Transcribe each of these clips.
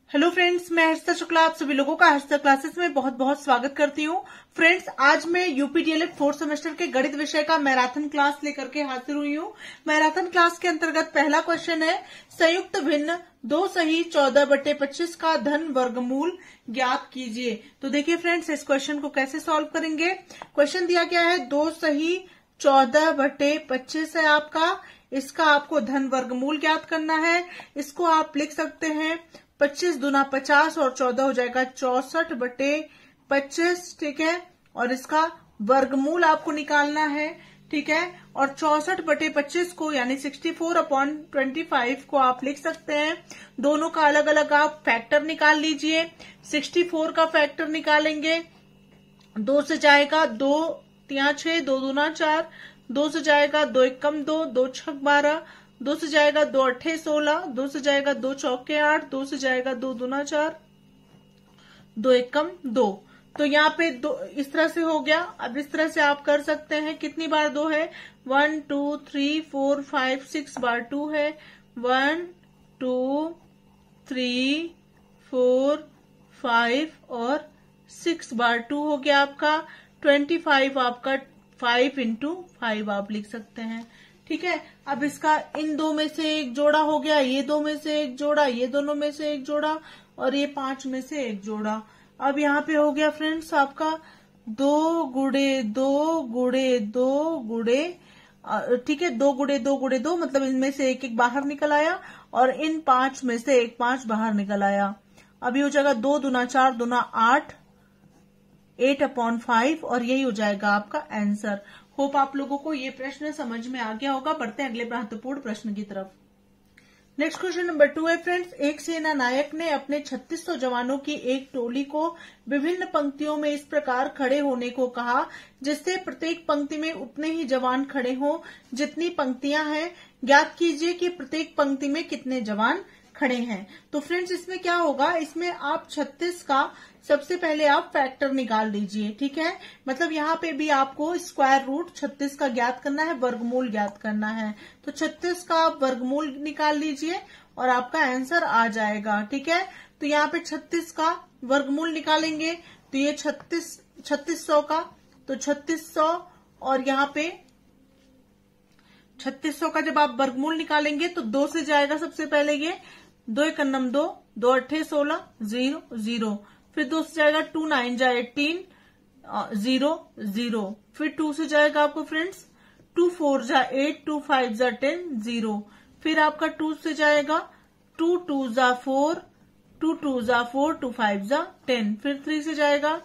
Hello friends, मैं हर्षिता शुक्ला आप सभी लोगों का हर्षिता क्लासेस में बहुत बहुत स्वागत करती हूँ। फ्रेंड्स, आज मैं यूपीडीएलएड 4th सेमेस्टर के गणित विषय का मैराथन क्लास लेकर के हाजिर हुई हूँ। मैराथन क्लास के अंतर्गत पहला क्वेश्चन है, संयुक्त भिन्न 2 सही 14/25 का धन वर्गमूल ज्ञात कीजिए। तो देखिए फ्रेंड्स, इस क्वेश्चन को कैसे सॉल्व करेंगे। क्वेश्चन दिया गया है 2 सही 14/25 है आपका, इसका आपको धन वर्गमूल ज्ञात करना है। इसको आप लिख सकते हैं 25 दूना 50 और 14 हो जाएगा 64/25, ठीक है। और इसका वर्गमूल आपको निकालना है, ठीक है। और 64/25 को यानी 64/25 को आप लिख सकते हैं। दोनों का अलग अलग आप फैक्टर निकाल लीजिए। 64 का फैक्टर निकालेंगे, 2 से जाएगा 2 3 6, 2 दूना 4, 2 से जाएगा 2 एकम 2, 2 छक 12, 2 से जाएगा 2 अट्ठे 16, 2 से जाएगा 2 चौके 8, 2 से जाएगा 2 दूना 4, 2 एकम 2। तो यहाँ पे 2 इस तरह से हो गया। अब इस तरह से आप कर सकते हैं। कितनी बार 2 है? 1 2 3 4 5 6 बार 2 है। 1 2 3 4 5 और 6 बार 2 हो गया आपका 25। आपका 5 × 5 आप लिख सकते हैं, ठीक है। अब इसका इन 2 में से एक जोड़ा हो गया, ये 2 में से एक जोड़ा, ये दोनों में से एक जोड़ा और ये 5 में से एक जोड़ा। अब यहाँ पे हो गया फ्रेंड्स आपका 2 गुणे 2 गुणे 2 गुणे, ठीक है, 2 गुणे 2 गुणे 2, मतलब इनमें से एक एक बाहर निकल आया और इन 5 में से एक 5 बाहर निकल आया। अभी हो जाएगा 2 दूना 4 दूना 8, 8/5 और यही हो जाएगा आपका आंसर। होप आप लोगों को ये प्रश्न समझ में आ गया होगा। बढ़ते हैं अगले महत्वपूर्ण प्रश्न की तरफ। नेक्स्ट क्वेश्चन नंबर 2 है फ्रेंड्स, एक सेना नायक ने अपने 3600 जवानों की एक टोली को विभिन्न पंक्तियों में इस प्रकार खड़े होने को कहा जिससे प्रत्येक पंक्ति में उतने ही जवान खड़े हों जितनी पंक्तियां हैं। ज्ञात कीजिए कि प्रत्येक पंक्ति में कितने जवान खड़े हैं। तो फ्रेंड्स, इसमें क्या होगा, इसमें आप 36 का सबसे पहले आप फैक्टर निकाल लीजिए, ठीक है। मतलब यहाँ पे भी आपको स्क्वायर रूट 36 का ज्ञात करना है, वर्गमूल ज्ञात करना है। तो 36 का आप वर्गमूल निकाल लीजिए और आपका आंसर आ जाएगा, ठीक है। तो यहाँ पे 36 का वर्गमूल निकालेंगे तो ये 3600 का, तो 3600 और यहाँ पे 3600 का जब आप वर्गमूल निकालेंगे तो 2 से जाएगा सबसे पहले ये 2 एकम 2, 2 अट्ठे 16, 0 0, फिर 2 से जाएगा 2 9 जा 18, 0 0, फिर 2 से जाएगा आपको फ्रेंड्स 2 4 जा 8, 2 5 जा 10, 0, फिर आपका 2 से जाएगा 2 2 जा 4, 2 2 जा 4, 2 5 जा 10, फिर 3 से जाएगा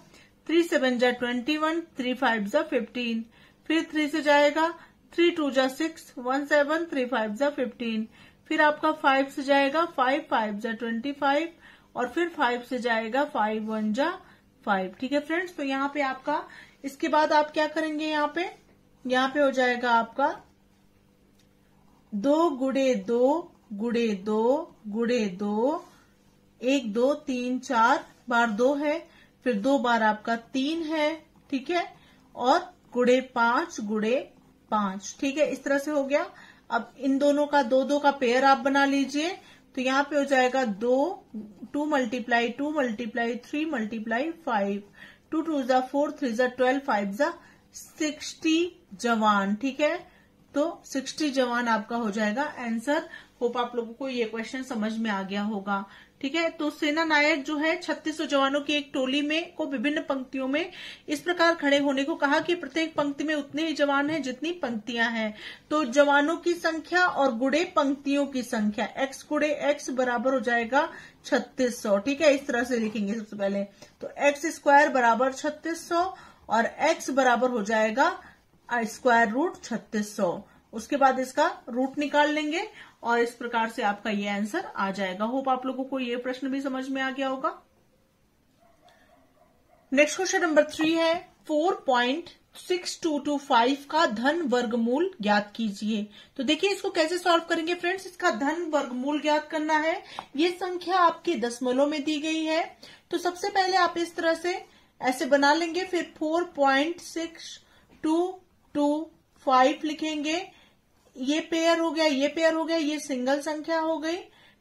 3 7 जा 21, 3 5 जा 15, फिर 3 से जाएगा 3 2 जा 6, 1 7, 3 5 जा 15, फिर आपका 5 से जाएगा 5 5 जा 25 और फिर 5 से जाएगा 5 1 जा 5, ठीक है फ्रेंड्स। तो यहाँ पे आपका इसके बाद आप क्या करेंगे, यहाँ पे हो जाएगा आपका 2 गुणे 2 गुणे 2 गुणे 2, 1 2 3 4 बार 2 है, फिर 2 बार आपका 3 है, ठीक है, और गुणे 5 गुणे 5, ठीक है। इस तरह से हो गया। अब इन दोनों का 2 2 का पेयर आप बना लीजिए। तो यहाँ पे हो जाएगा 2 2 मल्टीप्लाई 2 मल्टीप्लाई 3 मल्टीप्लाई 5, 2 2 जा 4, 3 जा 12, 5 जा 60 जवान, ठीक है। तो 60 जवान आपका हो जाएगा आंसर। होप आप लोगों को ये क्वेश्चन समझ में आ गया होगा, ठीक है। तो सेना नायक जो है 3600 जवानों की एक टोली में को विभिन्न पंक्तियों में इस प्रकार खड़े होने को कहा कि प्रत्येक पंक्ति में उतने ही जवान हैं जितनी पंक्तियां हैं। तो जवानों की संख्या और गुणे पंक्तियों की संख्या, x गुणे x बराबर हो जाएगा 3600, ठीक है। इस तरह से लिखेंगे सबसे पहले, तो x स्क्वायर बराबर 3600 और x बराबर हो जाएगा स्क्वायर रूट 3600। उसके बाद इसका रूट निकाल लेंगे और इस प्रकार से आपका ये आंसर आ जाएगा। होप आप लोगों को ये प्रश्न भी समझ में आ गया होगा। नेक्स्ट क्वेश्चन नंबर 3 है, 4.6225 का धन वर्गमूल ज्ञात कीजिए। तो देखिए इसको कैसे सॉल्व करेंगे फ्रेंड्स। इसका धन वर्गमूल ज्ञात करना है। ये संख्या आपकी दशमलव में दी गई है, तो सबसे पहले आप इस तरह से ऐसे बना लेंगे, फिर 4.6225 लिखेंगे। ये पेयर हो गया, ये पेयर हो गया, ये सिंगल संख्या हो गई,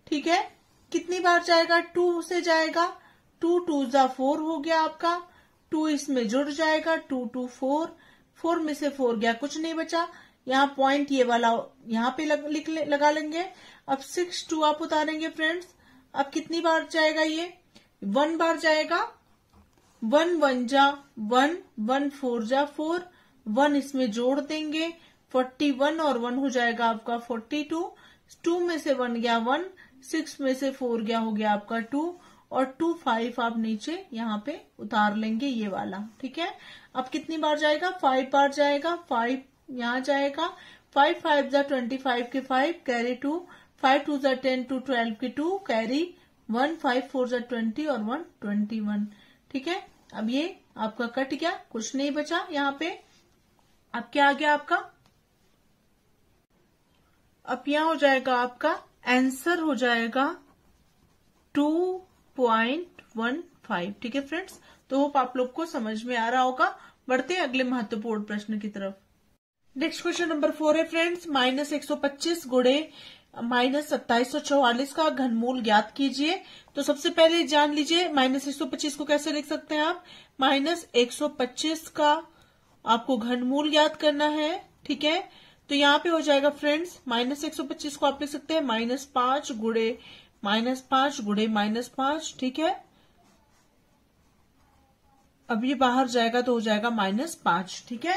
ठीक है। कितनी बार जाएगा, 2 से जाएगा, 2 2 जा 4 हो गया आपका, 2 इसमें जुड़ जाएगा, 2 2 4, 4 में से 4 गया, कुछ नहीं बचा। यहाँ पॉइंट ये वाला यहाँ पे लगा लेंगे। अब 6 2 आप उतारेंगे फ्रेंड्स। अब कितनी बार जाएगा ये, 1 बार जाएगा, 1 1 जा 1, 1 4 जा 4, 1 इसमें जोड़ देंगे, 41 और 1 हो जाएगा आपका 42, 2 में से 1 गया 1, 6 में से 4 गया, हो गया आपका 2, और 2 5 आप नीचे यहाँ पे उतार लेंगे ये वाला, ठीक है। अब कितनी बार जाएगा, 5 बार जाएगा, 5 यहाँ जाएगा, 5 5 जा 25 के 5 कैरी 2, 5 2 जा 10 2 12 के 2 कैरी 1, 5 4 जा 20 और 1 21, ठीक है। अब ये आपका कट गया, कुछ नहीं बचा यहाँ पे। अब क्या आ गया आपका, अब यहाँ हो जाएगा आपका आंसर हो जाएगा 2.15, ठीक है फ्रेंड्स। तो होप आप लोग को समझ में आ रहा होगा। बढ़ते हैं अगले महत्वपूर्ण प्रश्न की तरफ। नेक्स्ट क्वेश्चन नंबर 4 है फ्रेंड्स, -125 गुणे -2744 का घनमूल ज्ञात कीजिए। तो सबसे पहले जान लीजिए -125 को कैसे लिख सकते हैं आप, -125 का आपको घनमूल ज्ञात करना है, ठीक है। तो यहाँ पे हो जाएगा फ्रेंड्स, -125 को आप लिख सकते हैं -5 गुणे -5, ठीक है। अब ये बाहर जाएगा तो हो जाएगा -5, ठीक है।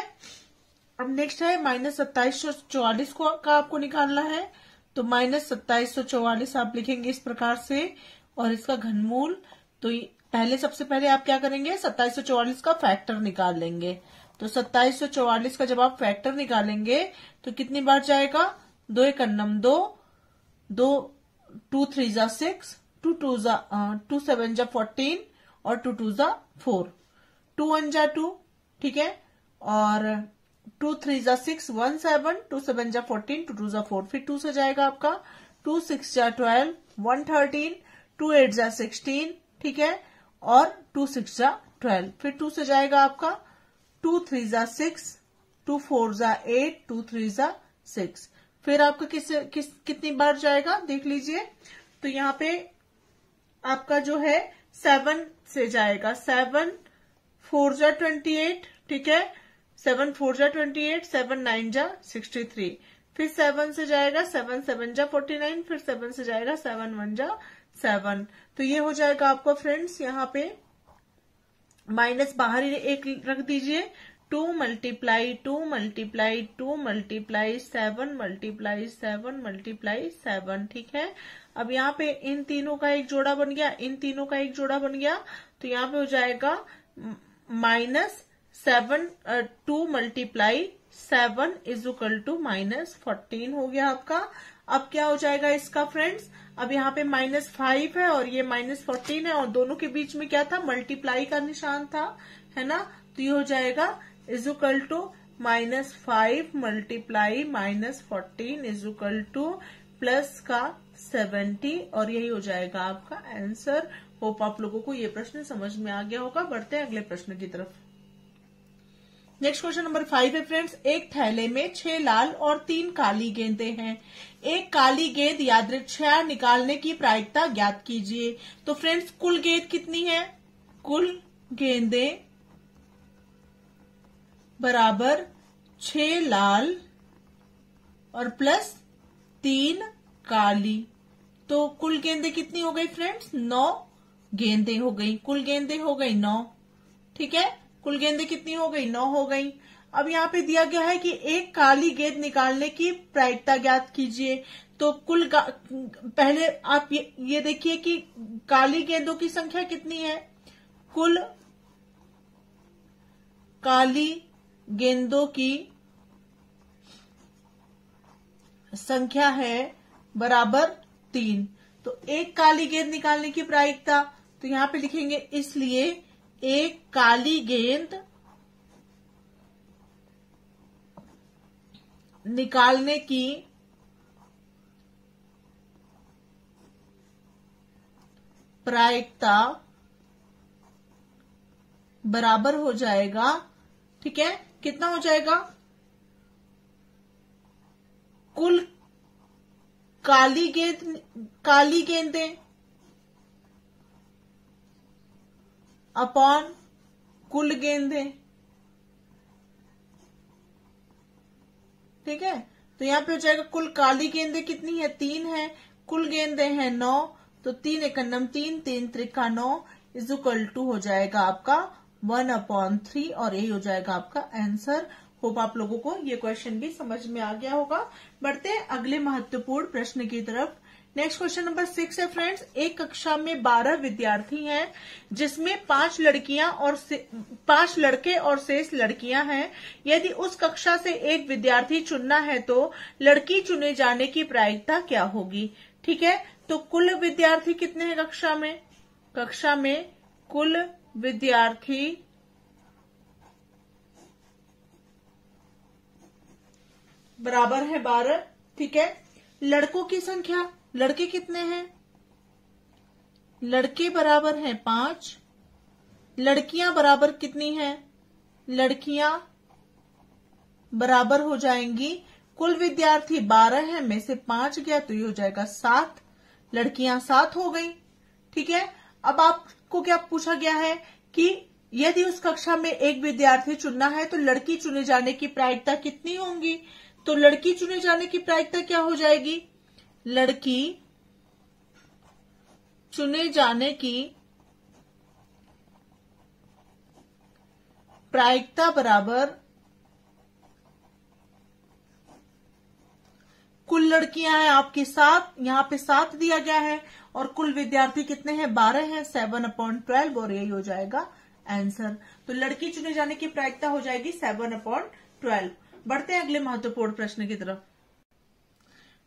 अब नेक्स्ट है -2744 का आपको निकालना है। तो -2744 आप लिखेंगे इस प्रकार से, और इसका घनमूल। तो पहले सबसे पहले आप क्या करेंगे, 2744 का फैक्टर निकाल लेंगे। तो 2744 का जब आप फैक्टर निकालेंगे तो कितनी बार जाएगा, 2 1 2, 2 3 जा 6, 2 7 जा 14 और 2 2 जा 4, 2 1 जा 2, ठीक है। और 2 3 जा 6 1 7, 2 7 जा 14, 2 2 जा 4, फिर 2 से जाएगा आपका 2 6 जा 12, 1 13, 2 8 जा 16, ठीक है। और 2 6 जा 12, फिर 2 से जाएगा आपका 2 3 जा 6, 2 4 जा 8, 2 3 जा 6, फिर आपका कितनी बार जाएगा देख लीजिए। तो यहाँ पे आपका जो है 7 से जाएगा, 7 4 जा 28, ठीक है, 7 4 जा 28, 7 9 जा 63, फिर 7 से जाएगा 7 7 जा 49, फिर 7 से जाएगा 7 1 जा 7। तो ये हो जाएगा आपका फ्रेंड्स, यहाँ पे माइनस बाहर ही एक रख दीजिए, 2 multiply 2 multiply 2 multiply 7 multiply 7 multiply 7, ठीक है। अब यहाँ पे इन तीनों का एक जोड़ा बन गया, इन तीनों का एक जोड़ा बन गया। तो यहाँ पे हो जाएगा -7 2 मल्टीप्लाई 7 इज इक्वल टू -14 हो गया आपका। अब क्या हो जाएगा इसका फ्रेंड्स, अब यहाँ पे -5 है और ये -14 है, और दोनों के बीच में क्या था, मल्टीप्लाई का निशान था, है ना। तो ये हो जाएगा is equal to -5 multiply -14 is equal to plus का 70, और यही हो जाएगा आपका आंसर। होप आप लोगों को ये प्रश्न समझ में आ गया होगा। बढ़ते हैं अगले प्रश्न की तरफ। नेक्स्ट क्वेश्चन नंबर 5 है फ्रेंड्स, एक थैले में 6 लाल और 3 काली गेंदें हैं। एक काली गेंद यादृच्छा निकालने की प्रायिकता ज्ञात कीजिए। तो फ्रेंड्स कुल गेंद कितनी है, कुल गेंदें बराबर 6 लाल और प्लस 3 काली। तो कुल गेंदें कितनी हो गई फ्रेंड्स, 9 गेंदें हो गई, कुल गेंदें हो गई 9, ठीक है। कुल गेंदें कितनी हो गई, 9 हो गई। अब यहाँ पे दिया गया है कि एक काली गेंद निकालने की प्रायिकता ज्ञात कीजिए। तो पहले आप ये देखिए कि काली गेंदों की संख्या कितनी है, कुल काली गेंदों की संख्या है बराबर 3। तो एक काली गेंद निकालने की प्रायिकता, तो यहां पे लिखेंगे इसलिए एक काली गेंद निकालने की प्रायिकता बराबर हो जाएगा, ठीक है, कितना हो जाएगा, कुल काली गेंदें अपॉन कुल गेंदें। ठीक है, तो यहाँ पे हो जाएगा कुल काली गेंदें कितनी है, 3 है, कुल गेंदें हैं 9, तो 3 एकन्नम 3, 3 त्रिका 9 इज इक्वल टू हो जाएगा आपका 1/3 और यही हो जाएगा आपका आंसर। होप आप लोगों को ये क्वेश्चन भी समझ में आ गया होगा। बढ़ते हैं अगले महत्वपूर्ण प्रश्न की तरफ। नेक्स्ट क्वेश्चन नंबर 6 है फ्रेंड्स, एक कक्षा में 12 विद्यार्थी हैं जिसमें 5 लड़के और शेष लड़कियां हैं। यदि उस कक्षा से एक विद्यार्थी चुनना है तो लड़की चुने जाने की प्रायिकता क्या होगी। ठीक है, तो कुल विद्यार्थी कितने हैं कक्षा में, कक्षा में कुल विद्यार्थी बराबर है 12। ठीक है, लड़कों की संख्या, लड़के कितने हैं, लड़के बराबर हैं 5, लड़कियां बराबर कितनी हैं, लड़कियां बराबर हो जाएंगी, कुल विद्यार्थी 12 है, में से 5 गया तो ये हो जाएगा 7, लड़कियां 7 हो गई। ठीक है, अब आपको क्या पूछा गया है कि यदि उस कक्षा में एक विद्यार्थी चुनना है तो लड़की चुने जाने की प्रायिकता कितनी होंगी। तो लड़की चुने जाने की प्रायिकता क्या हो जाएगी, लड़की चुने जाने की प्रायिकता बराबर कुल लड़कियां हैं आपकी 7, यहाँ पे 7 दिया गया है और कुल विद्यार्थी कितने हैं, 12 हैं, 7/12 और यही हो जाएगा आंसर। तो लड़की चुने जाने की प्रायिकता हो जाएगी 7/12। बढ़ते हैं अगले महत्वपूर्ण प्रश्न की तरफ।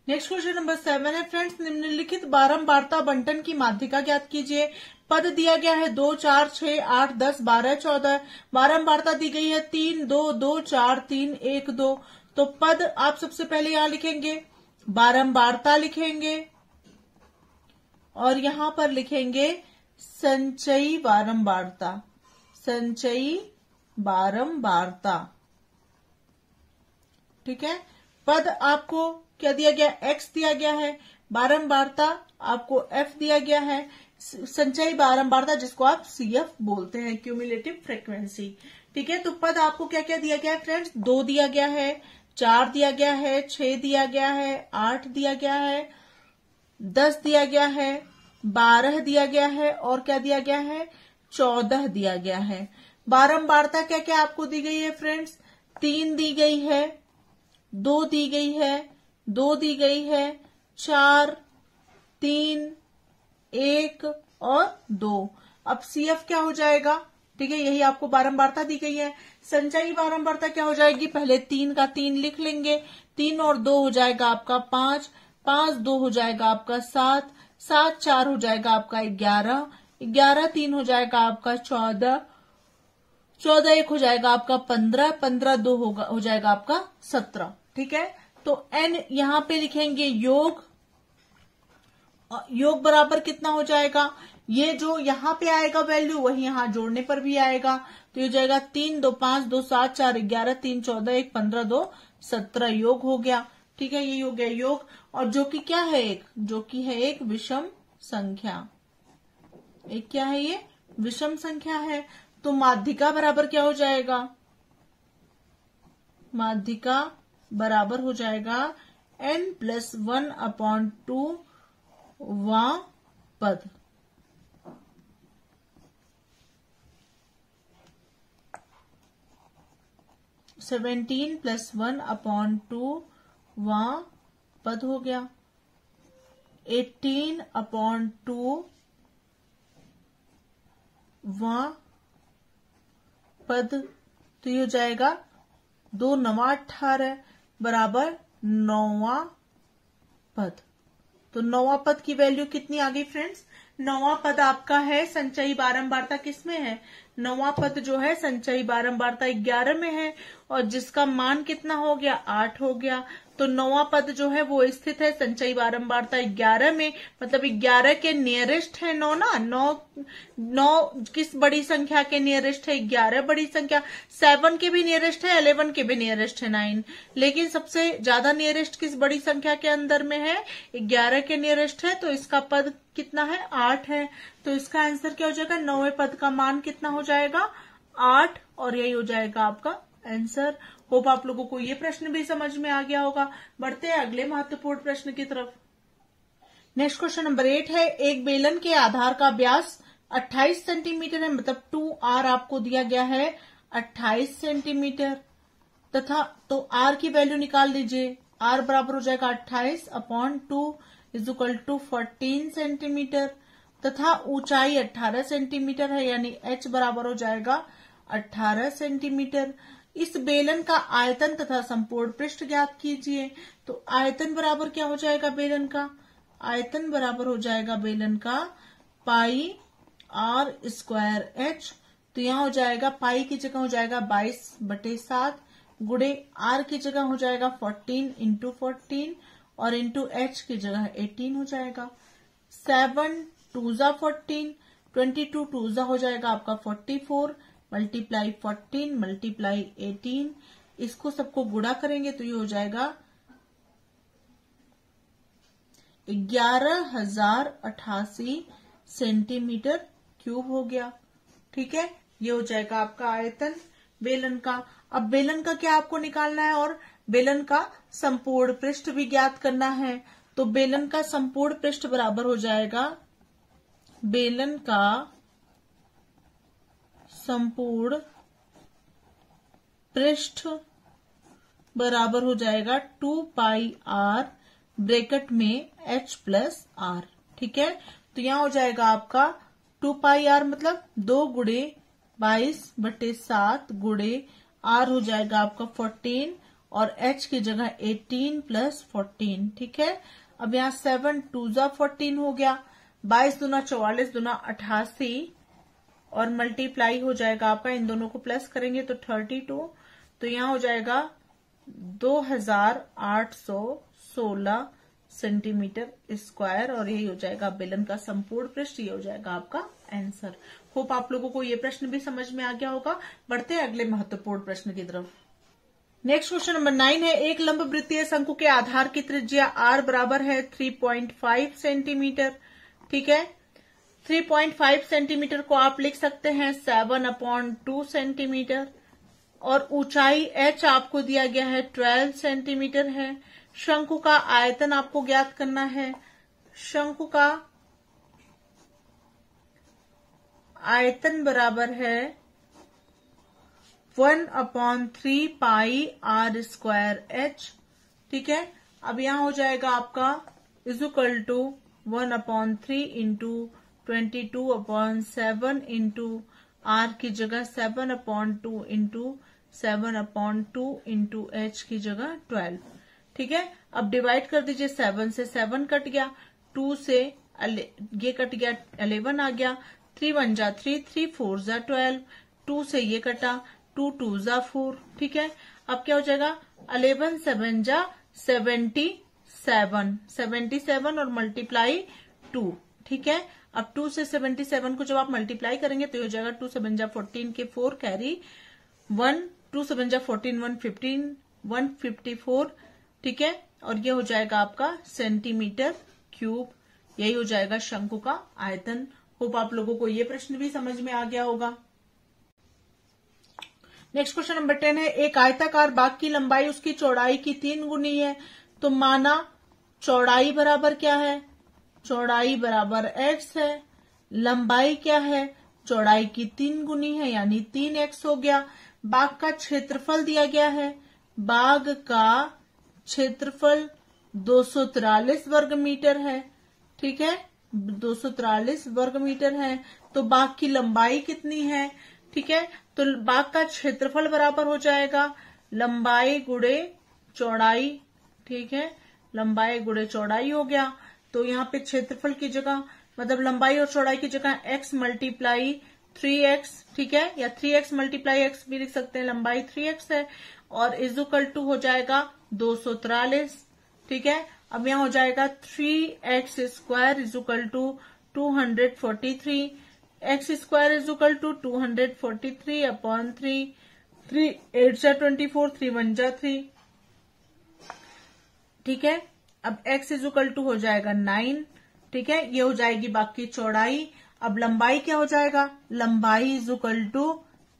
नेक्स्ट क्वेश्चन नंबर 7 है फ्रेंड्स, निम्नलिखित बारंबारता बंटन की माध्यिका ज्ञात कीजिए। पद दिया गया है 2, 4, 6, 8, 10, 12, 14। बारंबारता दी गई है 3, 2, 2, 4, 3, 1, 2। तो पद आप सबसे पहले यहां लिखेंगे, बारंबारता लिखेंगे और यहां पर लिखेंगे संचयी बारंबारता, संचयी बारंबारता। ठीक है, पद आपको क्या दिया गया, x दिया गया है, बारंबारता आपको f दिया गया है, संचयी बारंबारता जिसको आप CF बोलते हैं, क्यूमुलेटिव फ्रीक्वेंसी। ठीक है, तो पद आपको क्या क्या दिया गया है फ्रेंड्स, 2 दिया गया है, 4 दिया गया है, 6 दिया गया है, 8 दिया गया है, 10 दिया गया है, 12 दिया गया है और क्या दिया गया है, 14 दिया गया है। बारंबारता क्या क्या आपको दी गई है फ्रेंड्स, 3 दी गई है, 2 दी गई है, 2 दी गई है, 4, 3, 1 और 2। अब CF क्या हो जाएगा, ठीक है, यही आपको बारंबारता दी गई है। संचयी बारंबारता क्या हो जाएगी, पहले 3 का 3 लिख लेंगे, 3 और 2 हो जाएगा आपका 5, 5 2 हो जाएगा आपका 7, 7 4 हो जाएगा आपका 11, 11 3 हो जाएगा आपका 14, 14 1 हो जाएगा आपका 15, 15 2 हो जाएगा आपका 17। ठीक है, तो n यहां पे लिखेंगे योग, योग बराबर कितना हो जाएगा, ये जो यहाँ पे आएगा वैल्यू वही यहाँ जोड़ने पर भी आएगा, तो ये हो जाएगा 3 2 5 2 7 4 11 3 14 1 15 2 17 योग हो गया। ठीक है, ये हो गया योग, और जो कि क्या है, एक जो कि है एक विषम संख्या, एक क्या है, ये विषम संख्या है। तो माध्यिका बराबर क्या हो जाएगा, माध्यिका बराबर हो जाएगा n+1/2 वां पद। (17+1/2 वां पद हो गया, 18/2 वां पद। तो ये हो जाएगा 2 9 18 बराबर 9वां पद। तो 9वां पद की वैल्यू कितनी आ गई फ्रेंड्स, 9वां पद आपका है संचयी बारंबारता किसमें है, 9वां पद जो है संचयी बारंबारता 11 में है और जिसका मान कितना हो गया, 8 हो गया। तो 9वां पद जो है वो स्थित है संचयी बारंबारता 11 में, मतलब 11 के नियरेस्ट है 9 ना। 9 किस बड़ी संख्या के नियरेस्ट है? 11 बड़ी संख्या। 7 के भी नियरेस्ट है, 11 के भी नियरेस्ट है 9, लेकिन सबसे ज्यादा नियरेस्ट किस बड़ी संख्या के अंदर में है? 11 के नियरेस्ट है, तो इसका पद कितना है? 8 है। तो इसका आंसर क्या हो जाएगा? 9वें पद का मान कितना हो जाएगा? 8, और यही हो जाएगा आपका आंसर। होप आप लोगों को ये प्रश्न भी समझ में आ गया होगा। बढ़ते हैं अगले महत्वपूर्ण प्रश्न की तरफ। नेक्स्ट क्वेश्चन नंबर 8 है, एक बेलन के आधार का व्यास 28 सेंटीमीटर है, मतलब 2r आपको दिया गया है 28 सेंटीमीटर, तथा तो r की वैल्यू निकाल लीजिए। r बराबर हो जाएगा 28/2 = 14 सेंटीमीटर, तथा ऊंचाई 18 सेंटीमीटर है, यानी h बराबर हो जाएगा 18 सेंटीमीटर। इस बेलन का आयतन तथा संपूर्ण पृष्ठ ज्ञात कीजिए। तो आयतन बराबर क्या हो जाएगा बेलन का? आयतन बराबर हो जाएगा बेलन का पाई r²h। तो यहाँ हो जाएगा पाई की जगह हो जाएगा 22/7 गुणे r की जगह हो जाएगा 14 × 14 और इंटू h की जगह 18 हो जाएगा। 7 2 14, 22 2 हो जाएगा आपका 44, मल्टीप्लाई 14 मल्टीप्लाई 18, इसको सबको गुणा करेंगे तो ये हो जाएगा 11,088 सेंटीमीटर क्यूब हो गया। ठीक है, ये हो जाएगा आपका आयतन बेलन का। अब बेलन का क्या आपको निकालना है, और बेलन का संपूर्ण पृष्ठ भी ज्ञात करना है। तो बेलन का संपूर्ण पृष्ठ बराबर हो जाएगा, बेलन का संपूर्ण पृष्ठ बराबर हो जाएगा 2πr ब्रैकेट में h + r। ठीक है, तो यहां हो जाएगा आपका 2πr मतलब 2 गुणे 22/7 गुणे r हो जाएगा आपका 14 और h की जगह 18 + 14। ठीक है, अब यहाँ 7 2 14 हो गया, 22 दूना 44 दूना 88 और मल्टीप्लाई हो जाएगा आपका, इन दोनों को प्लस करेंगे तो 32। तो यहाँ हो जाएगा 2816 सेंटीमीटर स्क्वायर, और यही हो जाएगा बेलन का संपूर्ण पृष्ठ। ये हो जाएगा आपका आंसर। होप आप लोगों को ये प्रश्न भी समझ में आ गया होगा। बढ़ते हैं अगले महत्वपूर्ण प्रश्न की तरफ। नेक्स्ट क्वेश्चन नंबर 9 है, एक लंब वृत्तीय शंकु के आधार की त्रिज्या r बराबर है 3.5 सेंटीमीटर। ठीक है, 3.5 सेंटीमीटर को आप लिख सकते हैं 7/2 सेंटीमीटर, और ऊंचाई h आपको दिया गया है 12 सेंटीमीटर है। शंकु का आयतन आपको ज्ञात करना है। शंकु का आयतन बराबर है 1/3 पाई r²h। ठीक है, अब यहां हो जाएगा आपका = 1/3 × 22/7 इंटू r की जगह 7/2 इंटू 7/2 इंटू h की जगह 12। ठीक है, अब डिवाइड कर दीजिए, 7 से 7 कट गया, 2 से ये कट गया, 11 आ गया, 3 1 जा 3, 3 4 जा 12, 2 से ये कटा, 2 2 जा 4। ठीक है, अब क्या हो जाएगा, 11 7 जा 77 और मल्टीप्लाई 2। ठीक है, अब 2 से 77 को जब आप मल्टीप्लाई करेंगे तो हो जाएगा 2 7 जा 14 के 4 कैरी 1, 2 7 जा 14 115 154। ठीक है, और ये हो जाएगा आपका सेंटीमीटर क्यूब। यही हो जाएगा शंकु का आयतन। होप आप लोगों को ये प्रश्न भी समझ में आ गया होगा। नेक्स्ट क्वेश्चन नंबर 10 है, एक आयताकार बाग की लंबाई उसकी चौड़ाई की 3 गुनी है। तो माना चौड़ाई बराबर क्या है, चौड़ाई बराबर x है, लंबाई क्या है, चौड़ाई की 3 गुनी है यानी 3x हो गया। बाग का क्षेत्रफल दिया गया है, बाग का क्षेत्रफल 243 वर्ग मीटर है। ठीक है, 243 वर्ग मीटर है। तो बाग की लंबाई कितनी है? ठीक है, तो बाग का क्षेत्रफल बराबर हो जाएगा लंबाई गुणे चौड़ाई। ठीक है, लंबाई गुणे चौड़ाई हो गया। तो यहाँ पे क्षेत्रफल की जगह मतलब लंबाई और चौड़ाई की जगह x मल्टीप्लाई 3x। ठीक है, या 3x मल्टीप्लाई x भी लिख सकते हैं, लंबाई 3x है और इक्वल टू हो जाएगा 243, ठीक है। अब यहाँ हो जाएगा 3x square is equal to 243, x square is equal to 243 upon 3, 3 8 जा 24, 3 1 जा 3, ठीक है। अब x इज इक्वल टू हो जाएगा 9, ठीक है। ये हो जाएगी बाकी चौड़ाई। अब लंबाई क्या हो जाएगा, लंबाई is equal to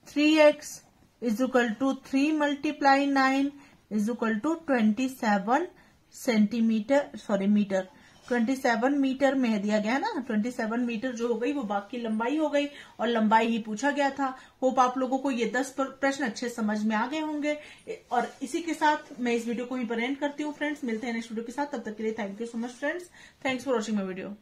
3x is equal to 3 multiply 9 is equal to 27 centimetre, sorry metre, 27 metre में दिया गया ना, 27 मीटर जो हो गई वो बाकी लंबाई हो गई, और लंबाई ही पूछा गया था। होप आप लोगों को ये 10 प्रश्न अच्छे समझ में आ गए होंगे। और इसी के साथ मैं इस वीडियो को ही पर एंड करती हूँ फ्रेंड्स। मिलते हैं नेक्स्ट वीडियो के साथ, तब तक के लिए thank you so much friends. Thanks for watching my video.